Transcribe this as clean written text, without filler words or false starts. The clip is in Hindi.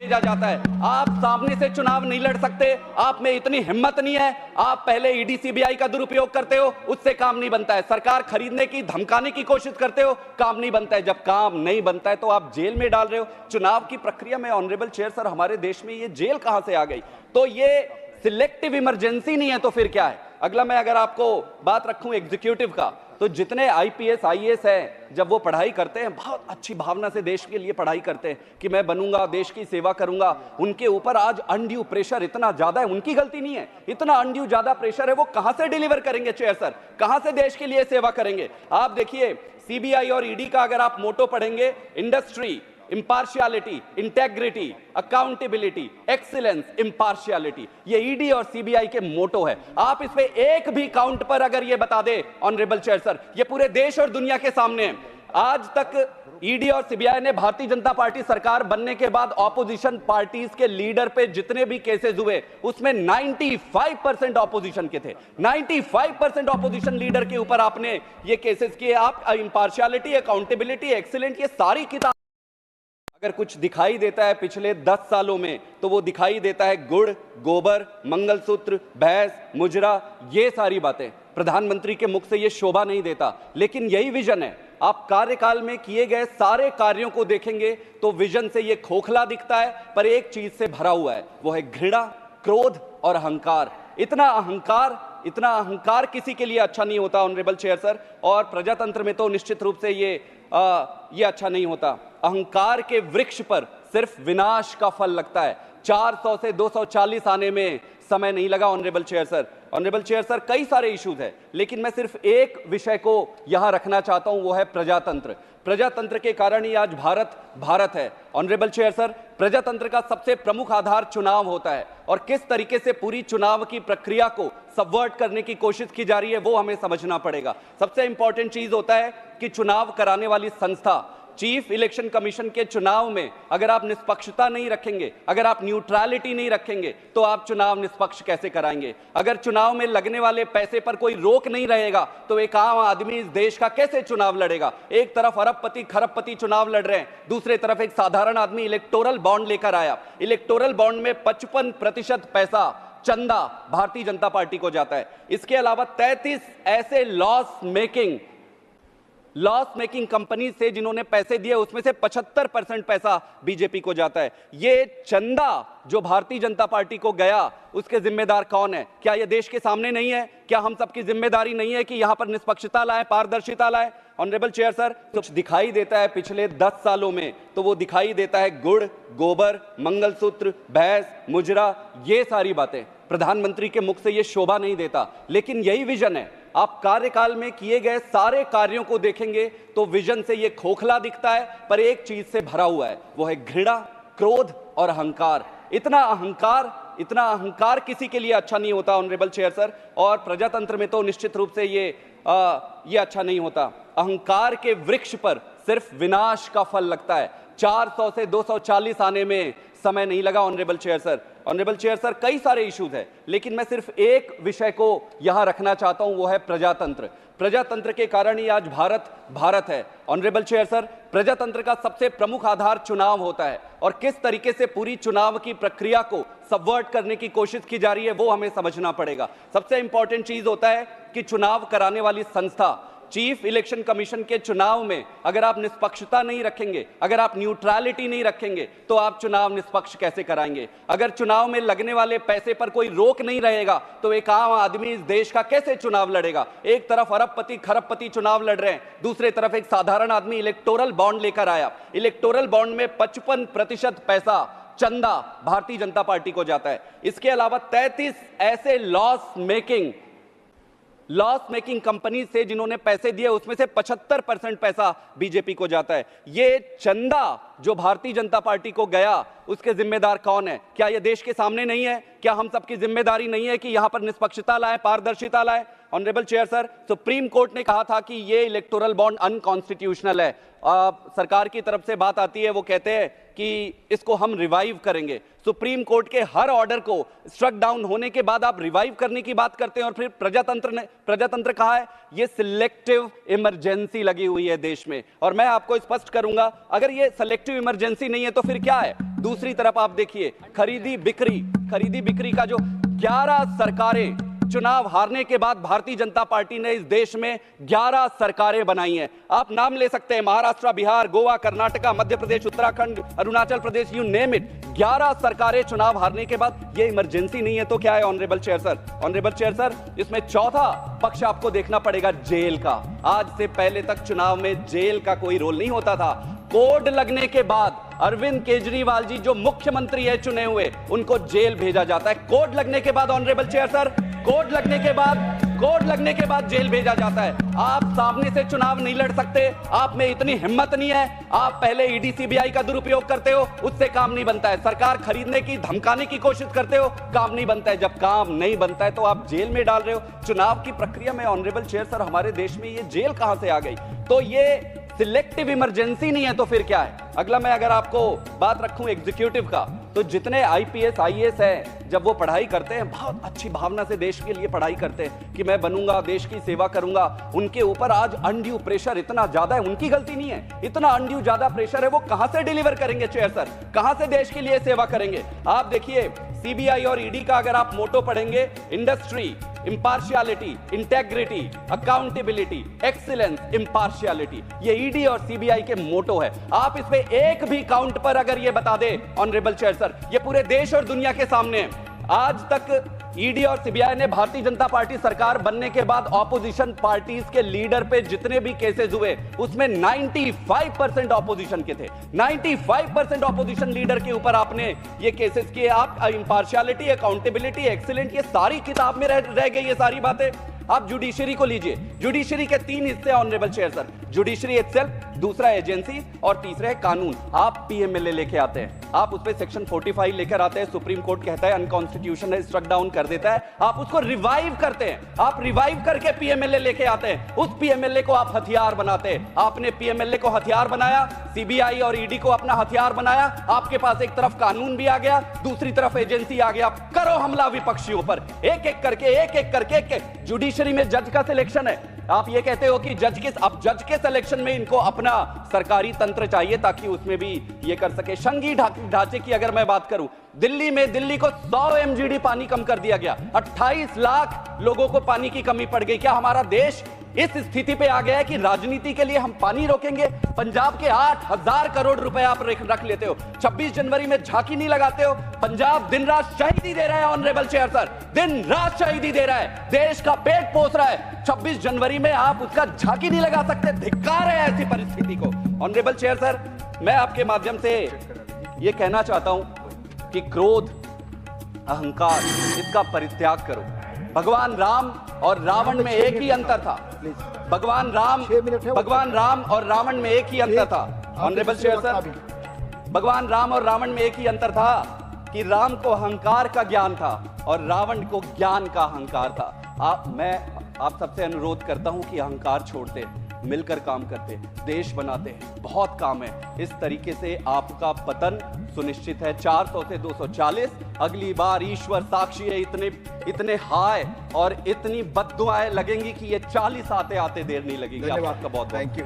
भेजा जाता है। आप सामने से चुनाव नहीं लड़ सकते, आप में इतनी हिम्मत नहीं है। आप पहले ईडी सीबीआई का दुरुपयोग करते हो, उससे काम नहीं बनता है। सरकार खरीदने की, धमकाने की कोशिश करते हो, काम नहीं बनता है। जब काम नहीं बनता है तो आप जेल में डाल रहे हो। चुनाव की प्रक्रिया में ऑनरेबल चेयर सर, हमारे देश में ये जेल कहां से आ गई? तो ये सिलेक्टिव इमरजेंसी नहीं है तो फिर क्या है? अगला मैं अगर आपको बात रखूं एग्जीक्यूटिव का, तो जितने आईपीएस आईएएस हैं, जब वो पढ़ाई करते हैं, बहुत अच्छी भावना से देश के लिए पढ़ाई करते हैं कि मैं बनूंगा, देश की सेवा करूंगा, उनके ऊपर आज अनड्यू प्रेशर इतना ज्यादा है। उनकी गलती नहीं है, इतना अनड्यू ज्यादा प्रेशर है। वो कहां से डिलीवर करेंगे चेयर सर? कहां से देश के लिए सेवा करेंगे? आप देखिए, सीबीआई और ईडी का अगर आप मोटो पढ़ेंगे, इंडस्ट्री, इंपार्शियलिटी, इंटेग्रिटी, अकाउंटेबिलिटी, एक्सीलेंस, इंपार्शियलिटी, ये ईडी और सीबीआई के मोटो है। आप इस पे एक भी काउंट पर अगर ये बता दे ऑनरेबल चेयर सर, ये पूरे देश और दुनिया के सामने है। आज तक ईडी और सीबीआई ने भारतीय जनता पार्टी सरकार बनने के बाद ऑपोजिशन पार्टीज के लीडर पे जितने भी केसेस हुए, उसमें 95% ऑपोजिशन के थे। 95% ऑपोजिशन लीडर के ऊपर आपने ये केसेस किए। आप इंपार्शियलिटी, अकाउंटेबिलिटी, एक्सीलेंट, ये सारी किताब अगर कुछ दिखाई देता है पिछले 10 सालों में, तो वो दिखाई देता है गुड़, गोबर, मंगलसूत्र, भैंस, मुजरा, ये सारी बातें। प्रधानमंत्री के मुख से ये शोभा नहीं देता, लेकिन यही विजन है। आप कार्यकाल में किए गए सारे कार्यों को देखेंगे तो विजन से ये खोखला दिखता है, पर एक चीज से भरा हुआ है, वो है घृणा, क्रोध और अहंकार। इतना अहंकार किसी के लिए अच्छा नहीं होता ऑनरेबल चेयर सर, और प्रजातंत्र में तो निश्चित रूप से ये अच्छा नहीं होता। अहंकार के वृक्ष पर सिर्फ विनाश का फल लगता है। 400 से 240 आने में समय नहीं लगा honourable chair sir. Honourable chair sir, कई सारे इश्यूज हैं, लेकिन मैं सिर्फ एक विषय को यहां रखना चाहता हूं, वो है प्रजातंत्र। प्रजातंत्र के कारण ही आज भारत है। ऑनरेबल चेयर सर, प्रजातंत्र का सबसे प्रमुख आधार चुनाव होता है, और किस तरीके से पूरी चुनाव की प्रक्रिया को सबवर्ट करने की कोशिश की जा रही है, वो हमें समझना पड़ेगा। सबसे इंपॉर्टेंट चीज होता है कि चुनाव कराने वाली संस्था, चीफ इलेक्शन कमीशन के चुनाव में अगर आप निष्पक्षता नहीं रखेंगे, अगर आप न्यूट्रलिटी नहीं रखेंगे, तो आप चुनाव निष्पक्ष कैसे कराएंगे? अगर चुनाव में लगने वाले पैसे पर कोई रोक नहीं रहेगा, तो एक आम आदमी इस देश का कैसे चुनाव लड़ेगा? एक तरफ अरबपति खरबपति चुनाव लड़ रहे हैं, दूसरे तरफ एक साधारण आदमी इलेक्टोरल बॉन्ड लेकर आया। इलेक्टोरल बॉन्ड में 55% पैसा चंदा भारतीय जनता पार्टी को जाता है। इसके अलावा 33 ऐसे लॉस मेकिंग कंपनी से जिन्होंने पैसे दिए, उसमें से 75% पैसा बीजेपी को जाता है। ये चंदा जो भारतीय जनता पार्टी को गया, उसके जिम्मेदार कौन है? क्या ये देश के सामने नहीं है? क्या हम सबकी जिम्मेदारी नहीं है कि यहां पर निष्पक्षता लाए, पारदर्शिता लाए? ऑनरेबल चेयर सर, कुछ दिखाई देता है पिछले 10 सालों में, तो वो दिखाई देता है गुड़, गोबर, मंगलसूत्र, भैंस, मुजरा, ये सारी बातें। प्रधानमंत्री के मुख से ये शोभा नहीं देता, लेकिन यही विजन है। आप कार्यकाल में किए गए सारे कार्यों को देखेंगे तो विजन से ये खोखला दिखता है, पर एक चीज से भरा हुआ है, वो है घृणा, क्रोध और अहंकार। इतना अहंकार किसी के लिए अच्छा नहीं होता ऑनरेबल चेयर सर, और प्रजातंत्र में तो निश्चित रूप से ये अच्छा नहीं होता। अहंकार के वृक्ष पर सिर्फ विनाश का फल लगता है। 400 से 240 आने में समय नहीं लगा honourable chair sir. Honourable chair sir, कई सारे इश्यूज हैं, लेकिन मैं सिर्फ एक विषय को यहां रखना चाहता हूं, वो है प्रजातंत्र। प्रजातंत्र के कारण ही आज भारत है। ऑनरेबल चेयर सर, प्रजातंत्र का सबसे प्रमुख आधार चुनाव होता है, और किस तरीके से पूरी चुनाव की प्रक्रिया को सबवर्ट करने की कोशिश की जा रही है, वो हमें समझना पड़ेगा। सबसे इंपॉर्टेंट चीज होता है कि चुनाव कराने वाली संस्था, चीफ इलेक्शन कमीशन के चुनाव में अगर आप निष्पक्षता नहीं रखेंगे, अगर आप न्यूट्रलिटी नहीं रखेंगे, तो आप चुनाव निष्पक्ष कैसे कराएंगे? अगर चुनाव में लगने वाले पैसे पर कोई रोक नहीं रहेगा, तो एक आम आदमी इस देश का कैसे चुनाव लड़ेगा? एक तरफ अरबपति खरबपति चुनाव लड़ रहे हैं, दूसरे तरफ एक साधारण आदमी इलेक्टोरल बॉन्ड लेकर आया। इलेक्टोरल बॉन्ड में 55% पैसा चंदा भारतीय जनता पार्टी को जाता है। इसके अलावा 33 ऐसे लॉस मेकिंग कंपनी से जिन्होंने पैसे दिए, उसमें से 75% पैसा बीजेपी को जाता है। ये चंदा जो भारतीय जनता पार्टी को गया, उसके जिम्मेदार कौन है? क्या ये देश के सामने नहीं है? क्या हम सबकी जिम्मेदारी नहीं है कि यहां पर निष्पक्षता लाए, पारदर्शिता लाए? Honourable chair sir, supreme court ने कहा था कि ये इलेक्टोरल बॉन्ड अनकॉन्स्टिट्यूशनल है। सरकार की तरफ से बात आती है, वो कहते हैं कि इसको हम रिवाइव करेंगे। सुप्रीम कोर्ट के हर ऑर्डर को स्ट्रक डाउन होने के बाद आप रिवाइव करने की बात करते हैं, और फिर प्रजातंत्र कहा है। ये सिलेक्टिव इमरजेंसी लगी हुई है देश में, और मैं आपको स्पष्ट करूंगा, अगर ये सिलेक्टिव इमरजेंसी नहीं है तो फिर क्या है? दूसरी तरफ आप देखिए खरीदी बिक्री का जो 11 सरकारें चुनाव हारने के बाद भारतीय जनता पार्टी ने इस देश में 11 सरकारें बनाई हैं। आप नाम ले सकते हैं, Maharashtra, Bihar, Goa, Karnataka, Madhya Pradesh, Uttarakhand, Arunachal Pradesh, you name it. 11 सरकारें चुनाव हारने के बाद ये इमरजेंसी नहीं है तो क्या है? ऑनरेबल चेयर सर, इसमें चौथा पक्ष आपको देखना पड़ेगा, जेल का। आज से पहले तक चुनाव में जेल का कोई रोल नहीं होता था। कोड लगने के बाद अरविंद केजरीवाल जी जो मुख्यमंत्री है चुने हुए, उनको जेल भेजा जाता है। कोड लगने के बाद ऑनरेबल चेयर सर, कोड लगने के बाद जेल भेजा जाता है। आप सामने से चुनाव नहीं लड़ सकते, आप में इतनी हिम्मत नहीं है। आप पहले ईडी सीबीआई का दुरुपयोग करते हो, उससे काम नहीं बनता है। सरकार खरीदने की, धमकाने की कोशिश करते हो, काम नहीं बनता है। जब काम नहीं बनता है तो आप जेल में डाल रहे हो। चुनाव की प्रक्रिया में ऑनरेबल चेयर सर, हमारे देश में ये जेल कहां से आ गई? तो ये सिलेक्टिव इमरजेंसी नहीं है तो फिर क्या है? अगला मैं अगर आपको बात रखूं एग्जीक्यूटिव का, तो जितने आईपीएस आईएएस हैं, जब वो पढ़ाई करते हैं, बहुत अच्छी भावना से देश के लिए पढ़ाई करते हैं कि मैं बनूंगा, देश की सेवा करूंगा, उनके ऊपर आज अनड्यू प्रेशर इतना ज्यादा है। उनकी गलती नहीं है, इतना अनड्यू ज्यादा प्रेशर है। वो कहां से डिलीवर करेंगे चेयर सर? कहां से देश के लिए सेवा करेंगे? आप देखिए सीबीआई और ईडी का अगर आप मोटो पढ़ेंगे, इंडस्ट्री, इंपार्शियलिटी, इंटेग्रिटी, अकाउंटेबिलिटी, एक्सीलेंस, इंपार्शियलिटी, ये ईडी और सीबीआई के मोटो है। आप इस पे एक भी काउंट पर अगर ये बता दे ऑनरेबल चेयर सर, ये पूरे देश और दुनिया के सामने है। आज तक ईडी और सीबीआई ने भारतीय जनता पार्टी सरकार बनने के बाद ऑपोजिशन पार्टीज के लीडर पे जितने भी केसेस हुए, उसमें 95% ऑपोजिशन के थे। 95% ऑपोजिशन लीडर के ऊपर आपने ये केसेस किए। आप इंपार्शियलिटी, अकाउंटेबिलिटी, एक्सीलेंट, ये सारी किताब में रह गई ये सारी बातें। आप जुडिशरी को लीजिए, जुडिशरी के 3 हिस्से honourable chair sir, judiciary itself, दूसरा एजेंसी और तीसरा है कानून। आप पीएमएलए लेके आते हैं, आप उस पे सेक्शन 45 लेकर आते हैं, सुप्रीम कोर्ट कहता है अनकॉन्स्टिट्यूशनल है, स्ट्रक डाउन कर देता है। आप उसको रिवाइव करते हैं, आप रिवाइव करके पीएमएलए लेके आते हैं, उस पीएमएलए को आप हथियार बनाते हैं। आपने पीएमएलए को हथियार बनाया, सीबीआई और ईडी को अपना हथियार बनाया। आपके पास एक तरफ कानून भी आ गया, दूसरी तरफ एजेंसी आ गया। करो हमला विपक्षियों पर, एक एक करके। जुडिशरी में जज का सिलेक्शन है, आप ये कहते हो कि जज के सिलेक्शन में इनको अपना सरकारी तंत्र चाहिए ताकि उसमें भी ये कर सके। संघीय ढांचे की अगर मैं बात करूं, दिल्ली को 100 एमजीडी पानी कम कर दिया गया, 28 लाख लोगों को पानी की कमी पड़ गई। क्या हमारा देश इस स्थिति पे आ गया है कि राजनीति के लिए हम पानी रोकेंगे? पंजाब के 8,000 करोड़ रुपए आप रख लेते हो, 26 जनवरी में झांकी नहीं लगाते हो। पंजाब दिन रात शहीदी दे रहा है ऑनरेबल चेयर सर, दिन रात शहीदी दे रहा है, देश का पेट पोस रहा है। 26 जनवरी में आप उसका झांकी नहीं लगा सकते, धिक्कार है ऐसी परिस्थिति को। ऑनरेबल चेयर सर, मैं आपके माध्यम से यह कहना चाहता हूं कि क्रोध, अहंकार, इसका परित्याग करो। भगवान राम और रावण में एक ही अंतर था। भगवान राम और रावण में एक ही अंतर था ऑनरेबल चेयर सर, भगवान राम और रावण में एक ही अंतर था कि राम को अहंकार का ज्ञान था और रावण को ज्ञान का अहंकार था। मैं आप सबसे अनुरोध करता हूं कि अहंकार छोड़ते, मिलकर काम करते, देश बनाते हैं, बहुत काम है। इस तरीके से आपका पतन सुनिश्चित है। 400 से 240, अगली बार ईश्वर साक्षी है, इतने हाय और इतनी बद्दुआएं लगेंगी कि ये 40 आते देर नहीं लगेगी। आपका बहुत थैंक यू।